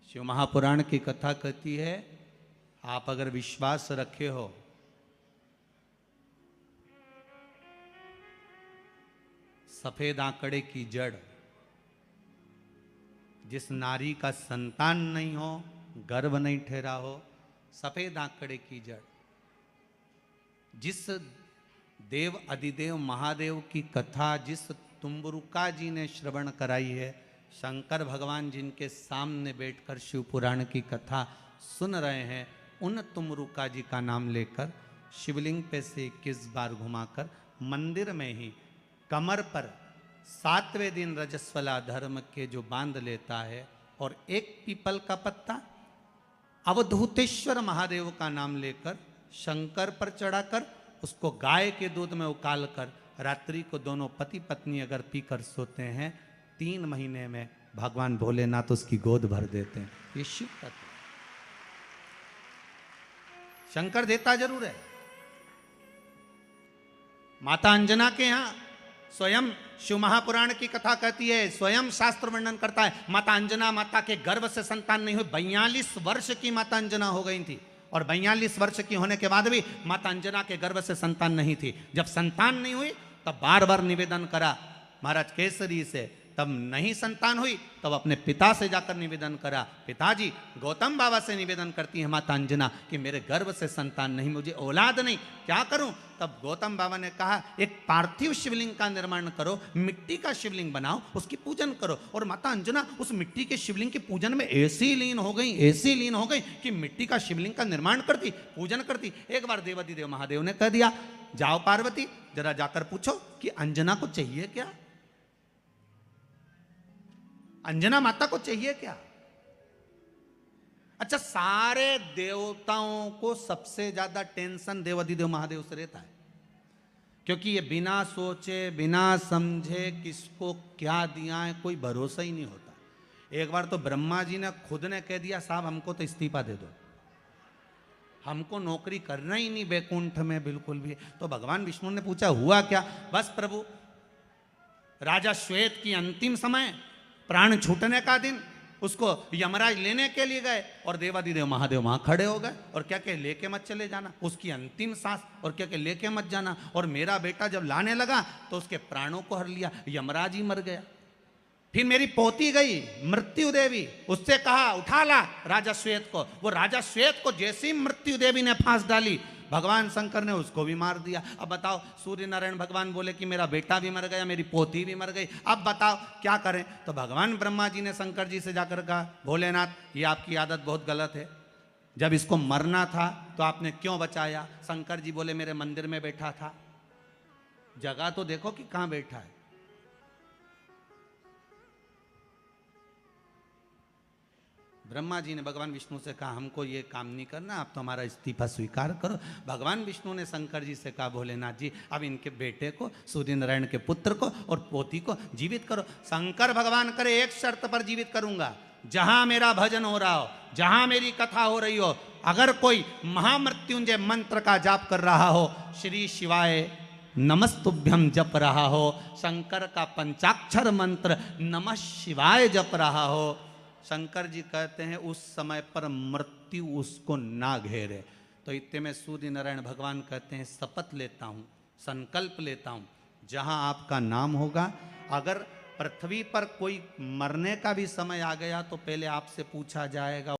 शिव महापुराण की कथा कहती है, आप अगर विश्वास रखे हो सफेद आंकड़े की जड़, जिस नारी का संतान नहीं हो, गर्भ नहीं ठहरा हो, सफेद आंकड़े की जड़, जिस देव अधिदेव महादेव की कथा जिस तुम्बरुका जी ने श्रवण कराई है, शंकर भगवान जिनके सामने बैठकर शिव पुराण की कथा सुन रहे हैं, उन तुम्बरुका जी का नाम लेकर शिवलिंग पे से 21 बार घुमाकर मंदिर में ही कमर पर 7वें दिन रजस्वला धर्म के जो बांध लेता है और एक पीपल का पत्ता अवधूतेश्वर महादेव का नाम लेकर शंकर पर चढ़ाकर उसको गाय के दूध में उकाल कर रात्रि को दोनों पति पत्नी अगर पीकर सोते हैं, 3 महीने में भगवान भोलेनाथ उसकी गोद भर देते हैं। ये शिव तत्व। शंकर देता जरूर है। माता अंजना के यहां स्वयं शिव महापुराण की कथा कहती है, स्वयं शास्त्र वर्णन करता है, माता अंजना माता के गर्भ से संतान नहीं हुई। 42 वर्ष की माता अंजना हो गई थी और 42 वर्ष की होने के बाद भी माता अंजना के गर्भ से संतान नहीं थी। जब संतान नहीं हुई तब बार बार निवेदन करा महाराज केसरी से, तब नहीं संतान हुई तब अपने पिता से जाकर निवेदन करा, पिताजी गौतम बाबा से निवेदन करती है माता अंजना कि मेरे गर्भ से संतान नहीं, मुझे औलाद नहीं, क्या करूं? तब गौतम बाबा ने कहा एक पार्थिव शिवलिंग का निर्माण करो, मिट्टी का शिवलिंग बनाओ, उसकी पूजन करो। और माता अंजना उस मिट्टी के शिवलिंग के पूजन में ऐसी लीन हो गई कि मिट्टी का शिवलिंग का निर्माण करती, पूजन करती। एक बार देवाधिदेव महादेव ने कह दिया, जाओ पार्वती जरा जाकर पूछो कि अंजना को चाहिए क्या, अंजना माता को चाहिए क्या। अच्छा, सारे देवताओं को सबसे ज्यादा टेंशन देवाधिदेव महादेव से रहता है, क्योंकि ये बिना सोचे बिना समझे किसको क्या दिया है कोई भरोसा ही नहीं होता। एक बार तो ब्रह्मा जी ने खुद ने कह दिया, साहब हमको तो इस्तीफा दे दो, हमको नौकरी करना ही नहीं बैकुंठ में बिल्कुल भी। तो भगवान विष्णु ने पूछा हुआ क्या? बस प्रभु, राजा श्वेत की अंतिम समय, प्राण छूटने का दिन, उसको यमराज लेने के लिए गए और देवाधिदेव महादेव वहां खड़े हो गए और क्या क्या लेके मत चले जाना, उसकी अंतिम सांस, और क्या क्या लेके मत जाना। और मेरा बेटा जब लाने लगा तो उसके प्राणों को हर लिया, यमराज ही मर गया। फिर मेरी पोती गई मृत्यु देवी, उससे कहा उठा ला राजा श्वेत को, वो राजा श्वेत को जैसी मृत्यु देवी ने फांस डाली, भगवान शंकर ने उसको भी मार दिया। अब बताओ, सूर्य नारायण भगवान बोले कि मेरा बेटा भी मर गया, मेरी पोती भी मर गई, अब बताओ क्या करें? तो भगवान ब्रह्मा जी ने शंकर जी से जाकर कहा, भोलेनाथ ये आपकी आदत बहुत गलत है, जब इसको मरना था तो आपने क्यों बचाया? शंकर जी बोले मेरे मंदिर में बैठा था, जगह तो देखो कि कहां बैठा है। ब्रह्मा जी ने भगवान विष्णु से कहा हमको ये काम नहीं करना, आप तो हमारा इस्तीफा स्वीकार करो। भगवान विष्णु ने शंकर जी से कहा भोलेनाथ जी अब इनके बेटे को, सूर्य नारायण के पुत्र को और पोती को जीवित करो। शंकर भगवान करे एक शर्त पर जीवित करूंगा, जहां मेरा भजन हो रहा हो, जहां मेरी कथा हो रही हो, अगर कोई महामृत्युंजय मंत्र का जाप कर रहा हो, श्री शिवाय नमस्तुभ्यम जप रहा हो, शंकर का पंचाक्षर मंत्र नमः शिवाय जप रहा हो, शंकर जी कहते हैं उस समय पर मृत्यु उसको ना घेरे। तो इतने में सूर्य नारायण भगवान कहते हैं शपथ लेता हूँ, संकल्प लेता हूँ, जहाँ आपका नाम होगा, अगर पृथ्वी पर कोई मरने का भी समय आ गया तो पहले आपसे पूछा जाएगा